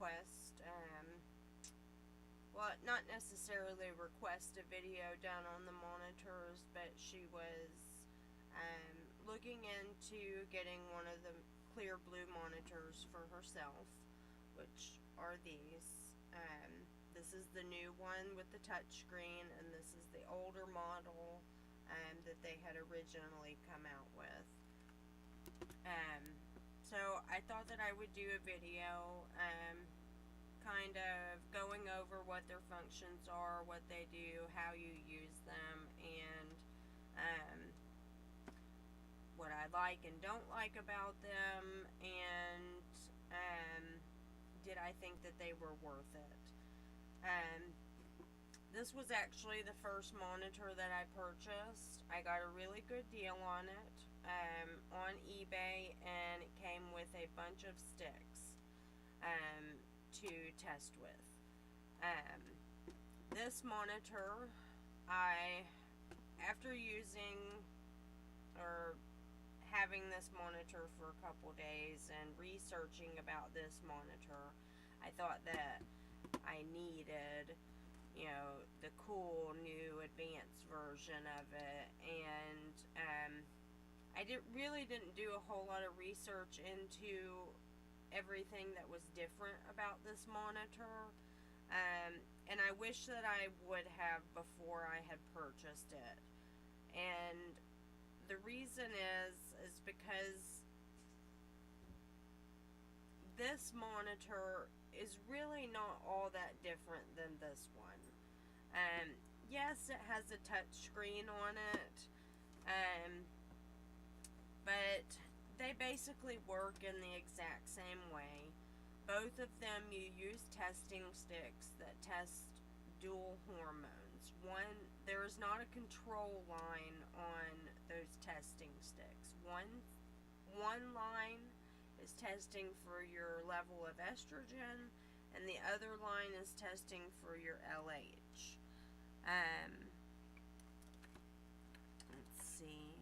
request, well, not necessarily request a video done on the monitors, but she was looking into getting one of the ClearBlue monitors for herself, which are these. This is the new one with the touchscreen, and this is the older model that they had originally come out with. So I thought that I would do a video kind of going over what their functions are, what they do, how you use them, and what I like and don't like about them, and did I think that they were worth it. This was actually the first monitor that I purchased. I got a really good deal on it on eBay, and it came with a bunch of sticks to test with. This monitor, after using or having this monitor for a couple days and researching about this monitor, I thought that I needed, the cool new advanced version of it, and I really didn't do a whole lot of research into everything that was different about this monitor, and I wish that I would have before I had purchased it. And the reason is because this monitor is really not all that different than this one. Yes, it has a touch screen on it, but they basically work in the exact same way. Both of them, you use testing sticks that test dual hormones. There is not a control line on those testing sticks. One line is testing for your level of estrogen, and the other line is testing for your LH. Let's see.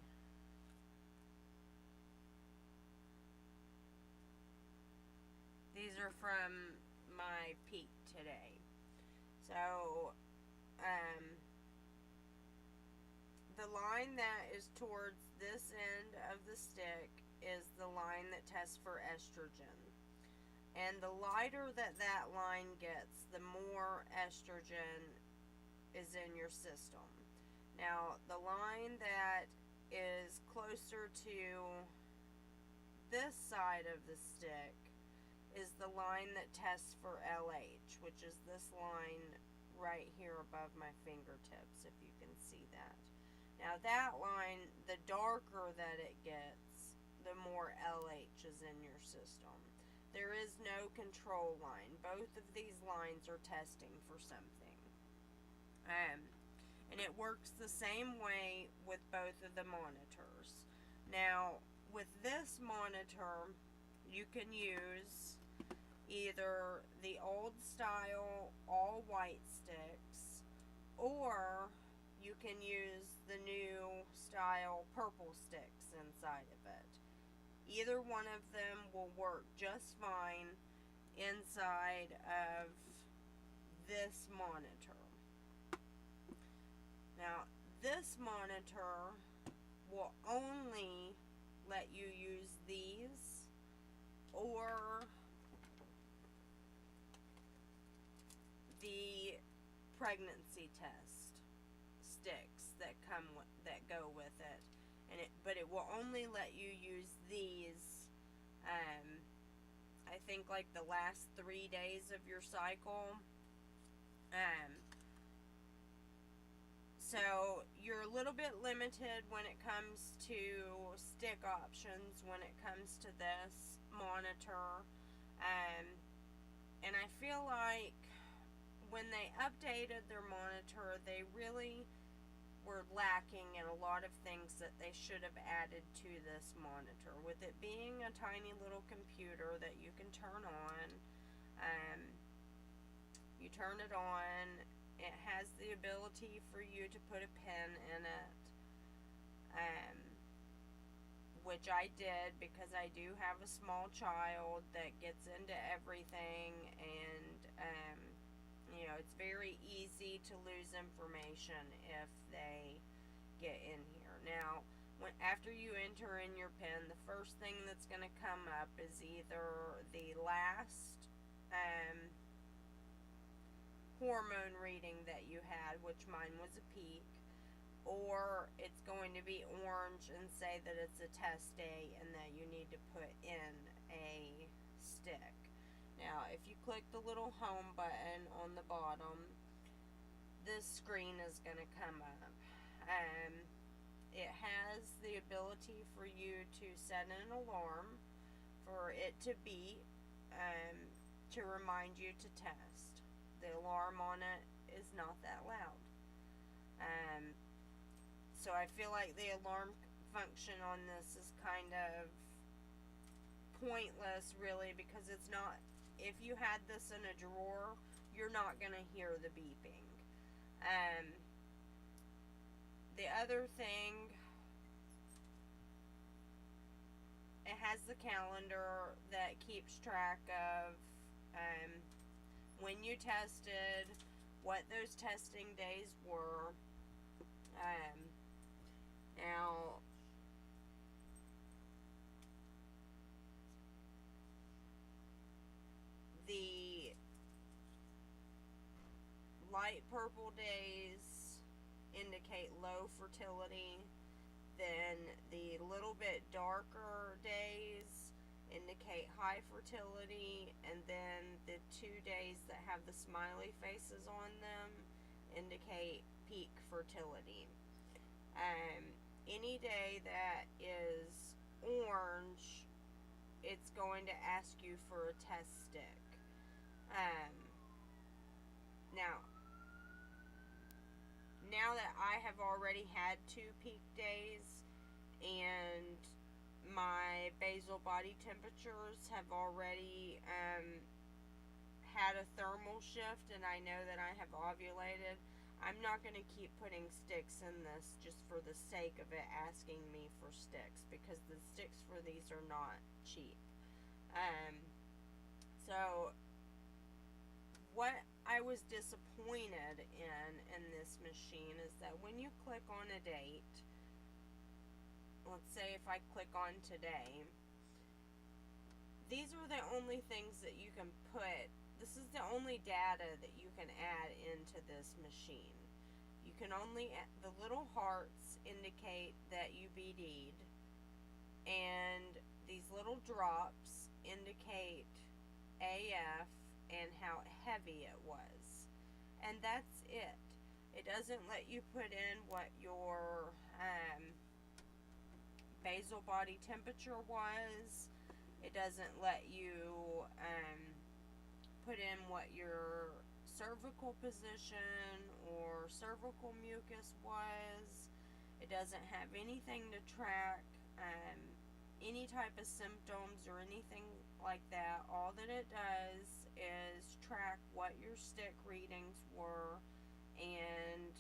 These are from my peak today. So, the line that is towards this end of the stick is the line that tests for estrogen. And the lighter that line gets, the more estrogen is in your system. Now, the line that is closer to this side of the stick is the line that tests for LH, which is this line right here above my fingertips, if you can see that. Now, that line, the darker that it gets, the more LH is in your system. There is no control line. Both of these lines are testing for something. And it works the same way with both of the monitors. Now, with this monitor, you can use either the old style all white sticks, or you can use the new style purple sticks inside of it. Either one of them will work just fine inside of this monitor. Now, this monitor will only let you use these or the pregnancy test sticks that go with it. But it will only let you use these, I think, like the last 3 days of your cycle. So you're a little bit limited when it comes to stick options when it comes to this monitor. And I feel like when they updated their monitor, they really were lacking in a lot of things that they should have added to this monitor. With it being a tiny little computer that you can turn on, you turn it on, it has the ability for you to put a pen in it. which I did because I do have a small child that gets into everything, and you know, it's very easy to lose information if they get in here. Now, after you enter in your PIN, the first thing that's going to come up is either the last hormone reading that you had, which mine was a peak, or it's going to be orange and say that it's a test day and that you need to put in a stick. Now, if you click the little home button on the bottom, this screen is going to come up. It has the ability for you to set an alarm for it to beep to remind you to test. The alarm on it is not that loud. So I feel like the alarm function on this is kind of pointless, really, because it's not, if you had this in a drawer, you're not going to hear the beeping. The other thing, it has the calendar that keeps track of when you tested, what those testing days were. Now, the light purple days indicate low fertility, then the little bit darker days indicate high fertility, and then the 2 days that have the smiley faces on them indicate peak fertility. Any day that is orange, it's going to ask you for a test stick. Now that I have already had 2 peak days and my basal body temperatures have already had a thermal shift, and I know that I have ovulated, I'm not going to keep putting sticks in this just for the sake of it asking me for sticks, because the sticks for these are not cheap. So what I was disappointed in this machine is that when you click on a date, let's say if I click on today, these are the only things that you can put. This is the only data that you can add into this machine. You can only, the little hearts indicate that you BD'd, and these little drops indicate AF and how heavy it was. And that's it. It doesn't let you put in what your basal body temperature was. It doesn't let you put in what your cervical position or cervical mucus was. It doesn't have anything to track any type of symptoms or anything like that. All that it does is track what your stick readings were and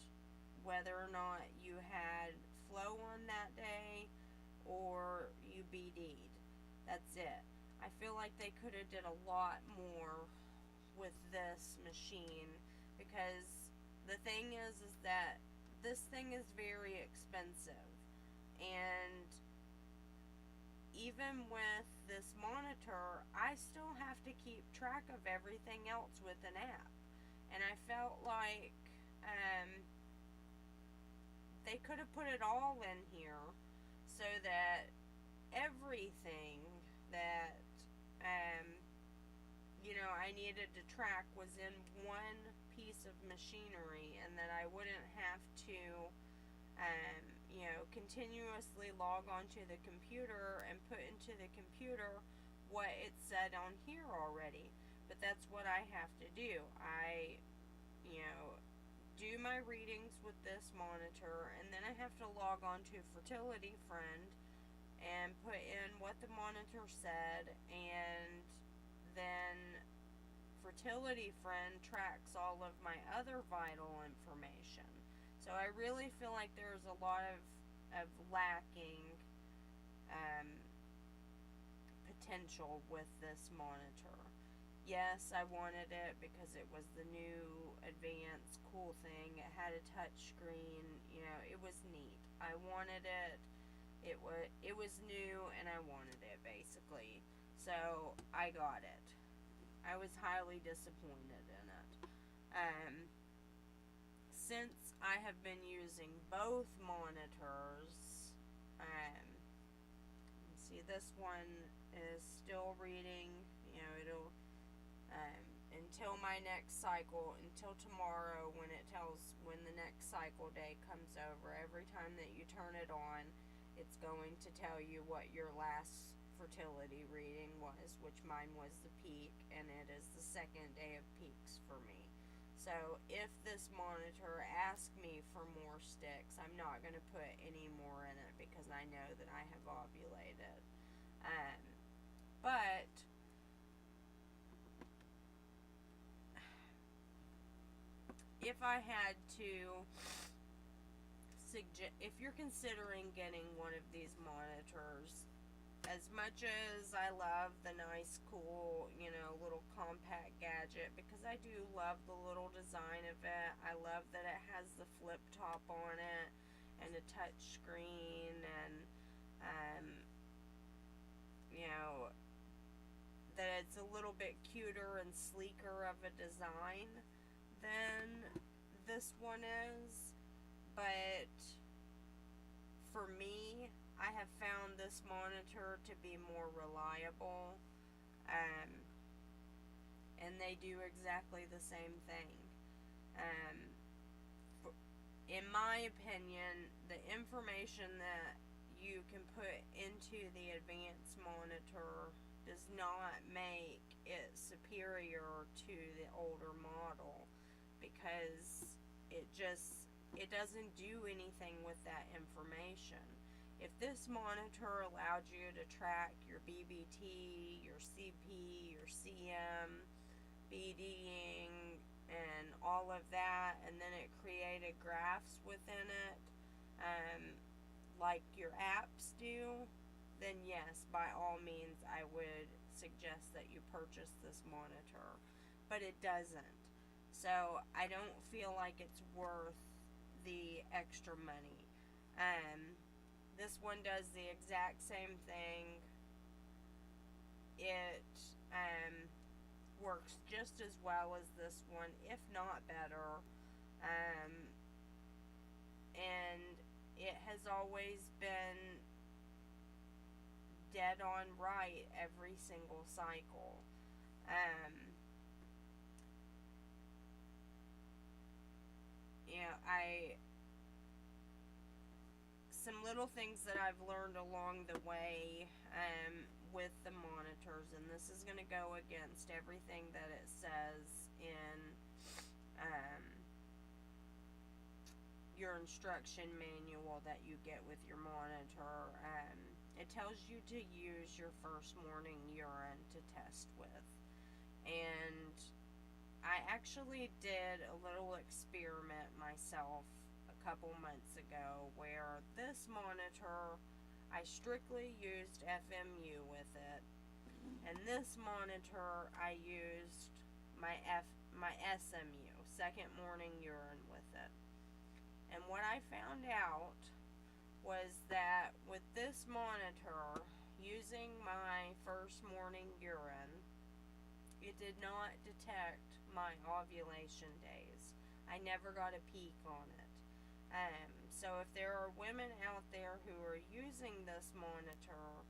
whether or not you had flow on that day or you BD'd. That's it. I feel like they could have did a lot more with this machine, because the thing is that this thing is very expensive, and even with this monitor, I still have to keep track of everything else with an app, and I felt like they could have put it all in here so that everything that I needed to track was in one piece of machinery, and that I wouldn't have to continuously log onto the computer and put into the computer what it said on here already. But that's what I have to do. I do my readings with this monitor, and then I have to log on to Fertility Friend and put in what the monitor said, and then Fertility Friend tracks all of my other vital information. So I really feel like there's a lot of lacking potential with this monitor. Yes, I wanted it because it was the new advanced cool thing. It had a touch screen. You know, it was neat. I wanted it. It was new and I wanted it basically. So I got it. I was highly disappointed in it. Since I have been using both monitors, see, this one is still reading. You know, it'll until my next cycle, until tomorrow when it tells when the next cycle day comes over. Every time that you turn it on, it's going to tell you what your last fertility reading was, which mine was the peak, and it is the second day of peaks for me. So if this monitor asks me for more sticks, I'm not going to put any more in it because I know that I have ovulated. But if I had to suggest, if you're considering getting one of these monitors, as much as I love the nice, cool, you know, little compact gadget, because I do love the little design of it. I love that it has the flip top on it and a touch screen, and you know, that it's a little bit cuter and sleeker of a design than this one is. But for me, I have found this monitor to be more reliable, and they do exactly the same thing. In my opinion, the information that you can put into the advanced monitor does not make it superior to the older model, because it doesn't do anything with that information. If this monitor allowed you to track your BBT, your CP, your CM, BDing, and all of that, and then it created graphs within it, like your apps do, then yes, by all means, I would suggest that you purchase this monitor. But it doesn't. So I don't feel like it's worth the extra money. This one does the exact same thing. It works just as well as this one, if not better. And it has always been dead on right every single cycle. Some little things that I've learned along the way with the monitors, and this is going to go against everything that it says in your instruction manual that you get with your monitor. It tells you to use your first morning urine to test with. And I actually did a little experiment myself a couple months ago where this monitor, I strictly used FMU with it, and this monitor I used my SMU, second morning urine, with it. And what I found out was that with this monitor, using my first morning urine, it did not detect my ovulation days. I never got a peak on it. So if there are women out there who are using this monitor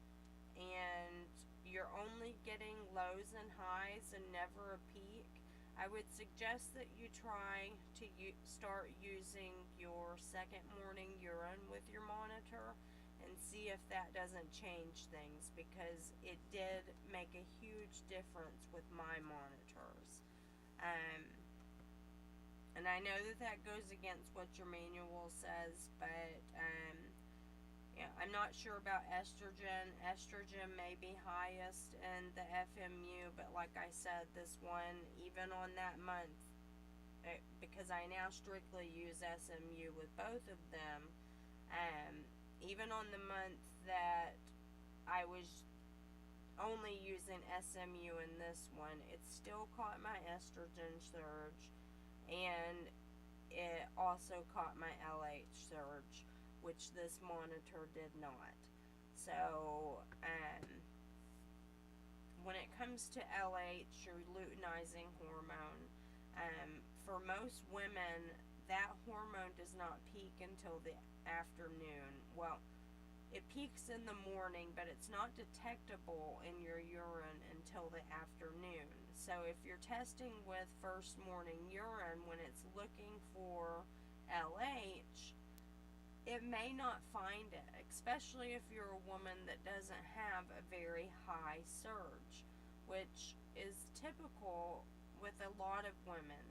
and you're only getting lows and highs and never a peak, I would suggest that you try to start using your second morning urine with your monitor and see if that doesn't change things, because it did make a huge difference with my monitors. And I know that that goes against what your manual says, but yeah, I'm not sure about estrogen. Estrogen may be highest in the FMU, but like I said, this one, even on that month, because I now strictly use SMU with both of them, even on the month that I was only using SMU in this one, it still caught my estrogen surge, and it also caught my LH surge, which this monitor did not. So, when it comes to LH, your luteinizing hormone, for most women, that hormone does not peak until the afternoon. Well, it peaks in the morning, but it's not detectable in your urine until the afternoon. So if you're testing with first morning urine when it's looking for LH, it may not find it, especially if you're a woman that doesn't have a very high surge, which is typical with a lot of women.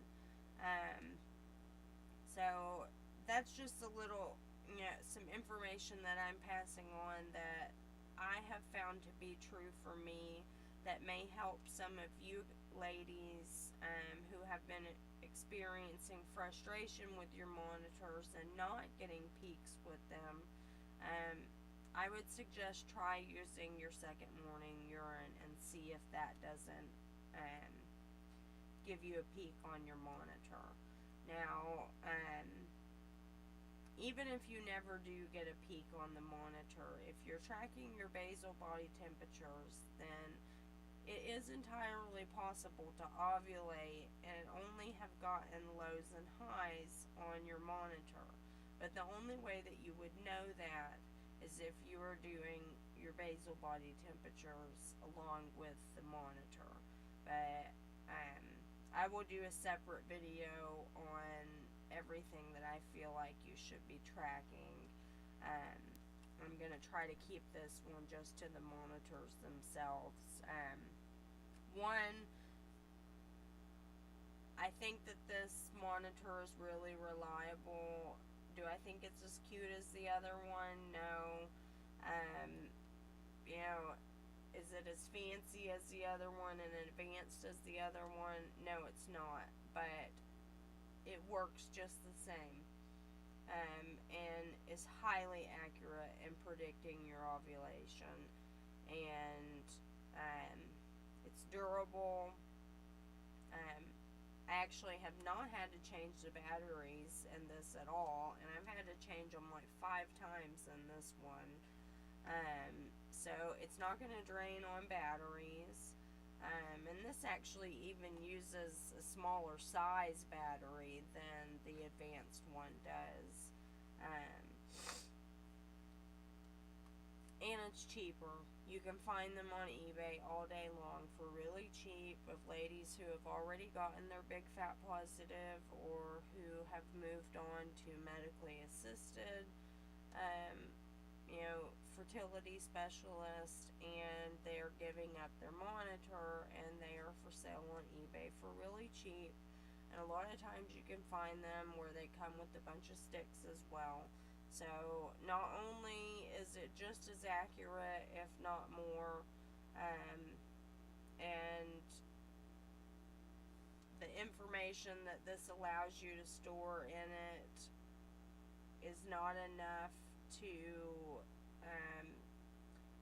So that's just a little, some information that I'm passing on that I have found to be true for me, that may help some of you ladies who have been experiencing frustration with your monitors and not getting peaks with them. I would suggest try using your second morning urine and see if that doesn't give you a peak on your monitor. Now, even if you never do get a peak on the monitor, if you're tracking your basal body temperatures, then it is entirely possible to ovulate and only have gotten lows and highs on your monitor. But the only way that you would know that is if you are doing your basal body temperatures along with the monitor. But I will do a separate video on everything that I feel like you should be tracking. I'm going to try to keep this one just to the monitors themselves. One, I think that this monitor is really reliable. Do I think it's as cute as the other one? No. Is it as fancy as the other one and advanced as the other one? No, it's not. But it works just the same. And is highly accurate in predicting your ovulation. And it's durable. I actually have not had to change the batteries in this at all, and I've had to change them like 5 times in this one. So it's not going to drain on batteries. And this actually even uses a smaller size battery than the advanced one does. And it's cheaper. You can find them on eBay all day long for really cheap, of ladies who have already gotten their big fat positive or who have moved on to medically assisted fertility specialist, and they're giving up their monitor and they are for sale on eBay for really cheap. And a lot of times you can find them where they come with a bunch of sticks as well. So not only is it just as accurate, if not more, and the information that this allows you to store in it is not enough to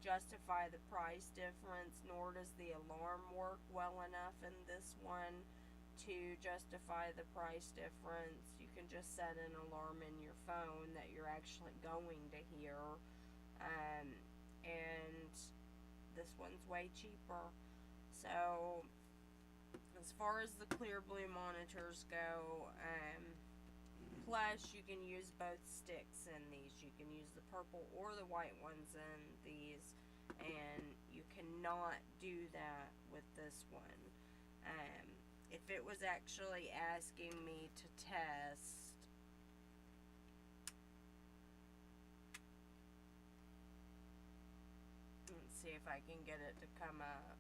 justify the price difference, nor does the alarm work well enough in this one to justify the price difference. You can just set an alarm in your phone that you're actually going to hear, and this one's way cheaper. So as far as the ClearBlue monitors go, plus you can use both sticks in these. You can use the purple or the white ones in these, and you cannot do that with this one. If it was actually asking me to test let's see if I can get it to come up.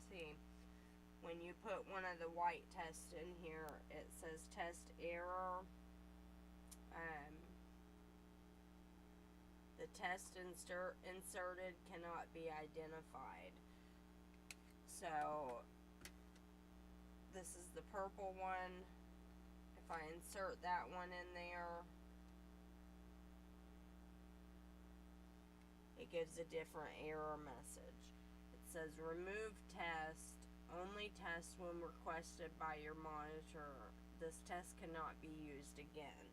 See, when you put one of the white tests in here, it says test error. The test inserted cannot be identified. So this is the purple one. If I insert that one in there, it gives a different error message. It says remove test, only test when requested by your monitor. This test cannot be used again.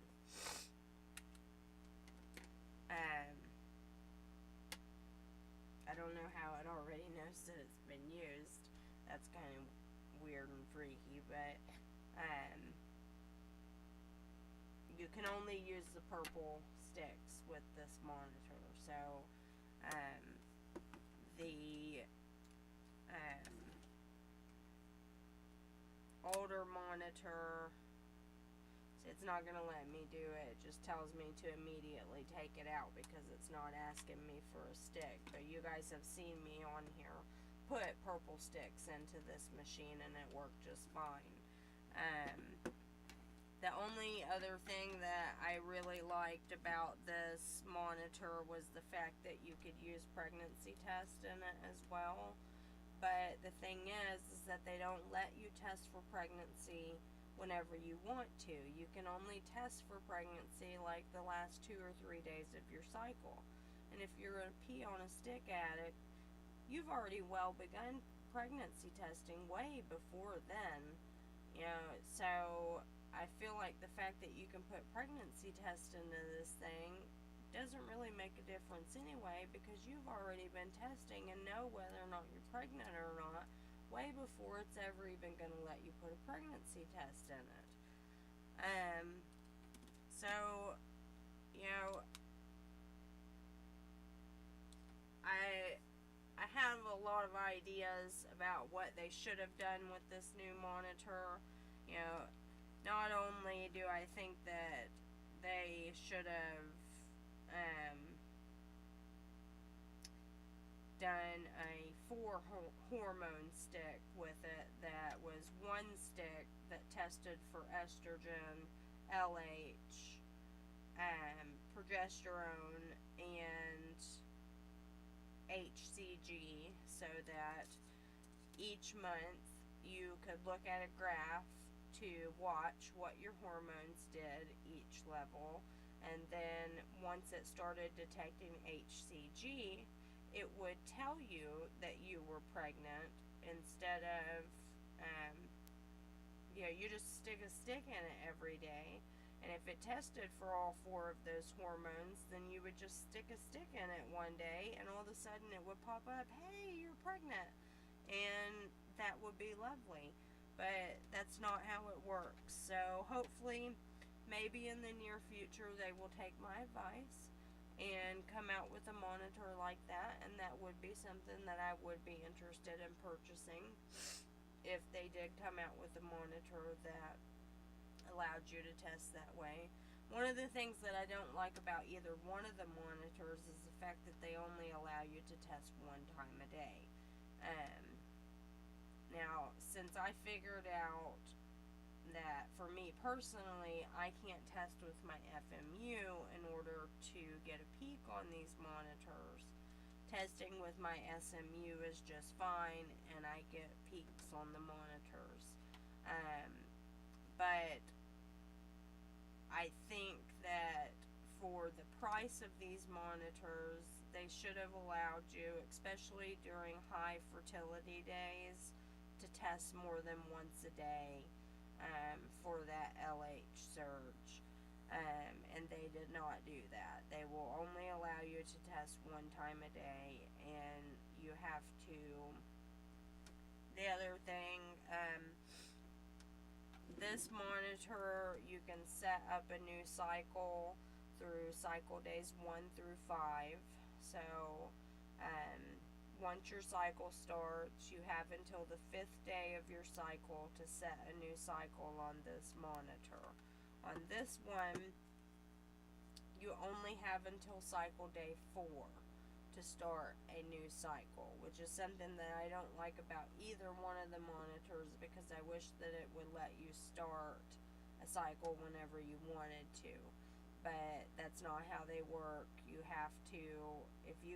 I don't know how it already knows that it's been used. That's kind of weird and freaky, but you can only use the purple sticks with this monitor. So the older monitor, it's not going to let me do it. It just tells me to immediately take it out because it's not asking me for a stick. But you guys have seen me on here put purple sticks into this machine and it worked just fine. The only other thing that I really liked about this monitor was the fact that you could use pregnancy test in it as well. But the thing is that they don't let you test for pregnancy whenever you want to. You can only test for pregnancy like the last 2 or 3 days of your cycle. And if you're a pee on a stick addict, you've already well begun pregnancy testing way before then. You know, so I feel like the fact that you can put pregnancy test into this thing doesn't really make a difference anyway, because you've already been testing and know whether or not you're pregnant or not way before it's ever even going to let you put a pregnancy test in it. So, you know, I have a lot of ideas about what they should have done with this new monitor. You know, not only do I think that they should have done a 4 hormone stick with it that was 1 stick that tested for estrogen, LH, progesterone, and HCG, so that each month you could look at a graph to watch what your hormones did each level, and then once it started detecting HCG, it would tell you that you were pregnant instead of, you just stick a stick in it every day. And if it tested for all 4 of those hormones, then you would just stick a stick in it one day, and all of a sudden it would pop up, hey, you're pregnant. And that would be lovely. But that's not how it works. So hopefully, maybe in the near future, they will take my advice and come out with a monitor like that, and that would be something that I would be interested in purchasing if they did come out with a monitor that allowed you to test that way. One of the things that I don't like about either one of the monitors is the fact that they only allow you to test 1 time a day. Now, since I figured out that for me personally, I can't test with my FMU in order to get a peek on these monitors, testing with my SMU is just fine, and I get peeks on the monitors. But I think that for the price of these monitors, they should have allowed you, especially during high fertility days, to test more than once a day for that LH surge. And they did not do that. They will only allow you to test 1 time a day, and you have to. The other thing, this monitor, you can set up a new cycle through cycle days 1 through 5. So, once your cycle starts, you have until the 5th day of your cycle to set a new cycle on this monitor. On this one, you only have until cycle day 4 to start a new cycle, which is something that I don't like about either one of the monitors, because I wish that it would let you start a cycle whenever you wanted to. but that's not how they work. You have to, if you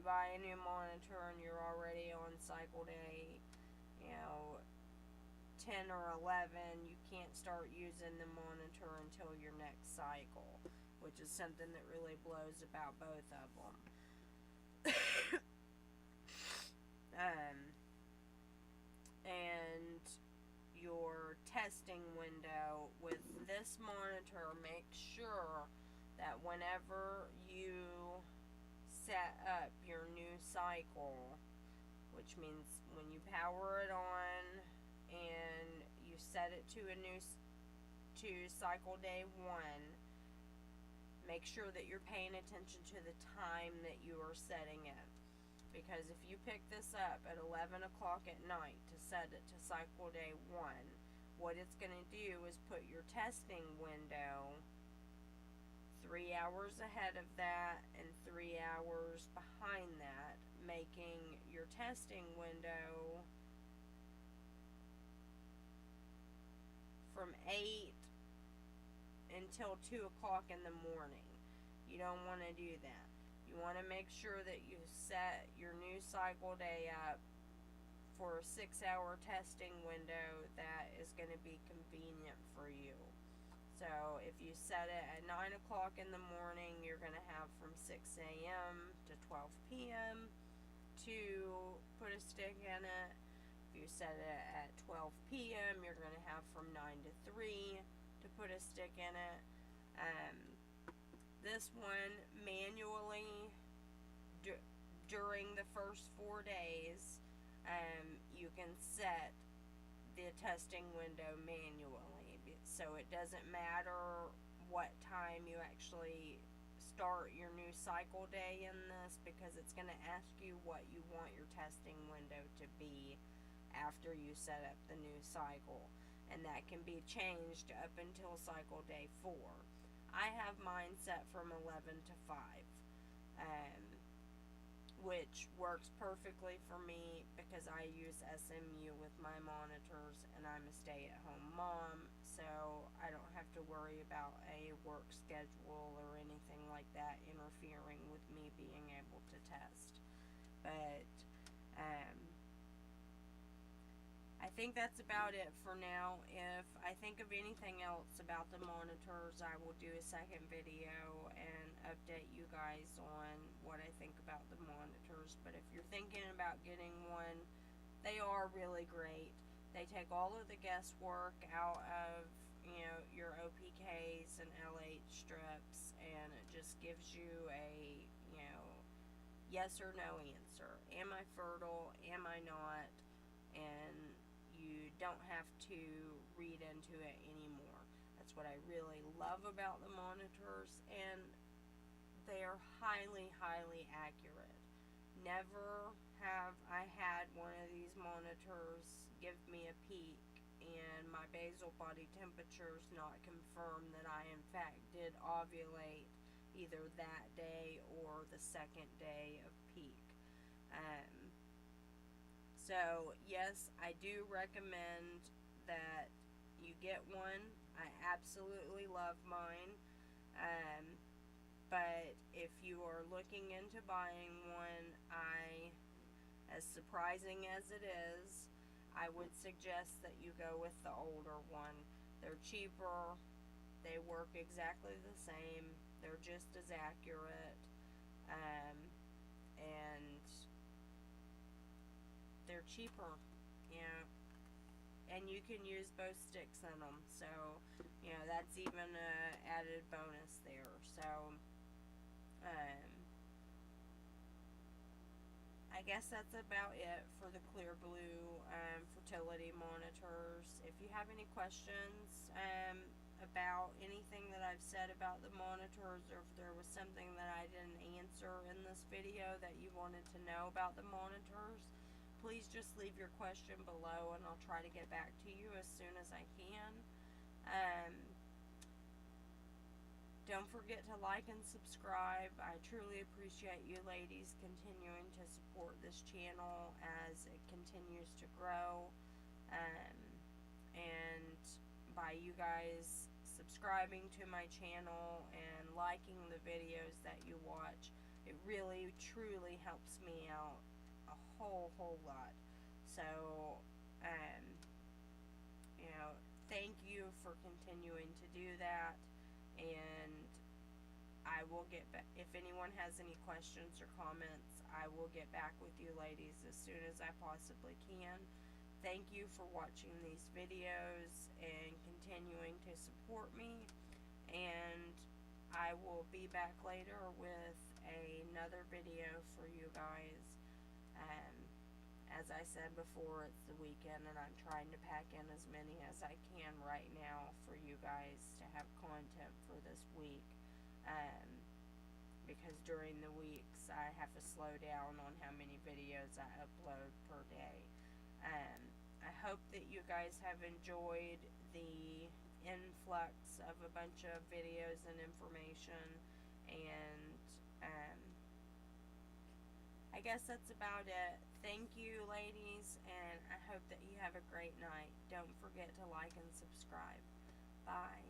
buy a new monitor and you're already on cycle day, 10 or 11, you can't start using the monitor until your next cycle, which is something that really blows about both of them. And your testing window with this monitor, make sure that whenever you set up your new cycle, which means when you power it on and you set it to cycle day 1, make sure that you're paying attention to the time that you are setting it. Because if you pick this up at 11 o'clock at night to set it to cycle day 1, what it's going to do is put your testing window 3 hours ahead of that and 3 hours behind that, making your testing window from 8 until 2 o'clock in the morning. You don't want to do that. You want to make sure that you set your new cycle day up for a 6-hour testing window that is going to be convenient for you. So if you set it at 9 o'clock in the morning, you're going to have from 6 a.m. to 12 p.m. to put a stick in it. If you set it at 12 p.m., you're going to have from 9 to 3 to put a stick in it. This one, manually, during the first 4 days, you can set the testing window manually. So it doesn't matter what time you actually start your new cycle day in this, because it's going to ask you what you want your testing window to be after you set up the new cycle. And that can be changed up until cycle day 4. I have mine set from 11 to 5, which works perfectly for me because I use SMU with my monitors and I'm a stay-at-home mom, so I don't have to worry about a work schedule or anything like that interfering with me being able to test. But I think that's about it for now. If I think of anything else about the monitors, I will do a second video and update you guys on what I think about the monitors. But if you're thinking about getting one, they are really great. They take all of the guesswork out of, your OPKs and LH strips, and it just gives you a, yes or no answer. Am I fertile? Am I not? And you don't have to read into it anymore. That's what I really love about the monitors, and they are highly, highly accurate. Never have I had one of these monitors give me a peak and my basal body temperatures not confirm that I in fact did ovulate either that day or the second day of peak. So yes, I do recommend that you get one. I absolutely love mine. But if you are looking into buying one, as surprising as it is, I would suggest that you go with the older one. They're cheaper, they work exactly the same, they're just as accurate, and they're cheaper, and you can use both sticks in them, so, that's even an added bonus there. So, I guess that's about it for the ClearBlue fertility monitors. If you have any questions about anything that I've said about the monitors, or if there was something that I didn't answer in this video that you wanted to know about the monitors, please just leave your question below and I'll try to get back to you as soon as I can. Don't forget to like and subscribe. I truly appreciate you ladies continuing to support this channel as it continues to grow. And by you guys subscribing to my channel and liking the videos that you watch. It really, truly helps me out a whole lot. So, you know, thank you for continuing to do that, and I will get back. If anyone has any questions or comments, I will get back with you ladies as soon as I possibly can. Thank you for watching these videos and continuing to support me, and I will be back later with another video for you guys. As I said before, it's the weekend and I'm trying to pack in as many as I can right now for you guys to have content for this week. Because during the weeks I have to slow down on how many videos I upload per day. I hope that you guys have enjoyed the influx of a bunch of videos and information, and I guess that's about it. Thank you, ladies, and I hope that you have a great night. Don't forget to like and subscribe. Bye.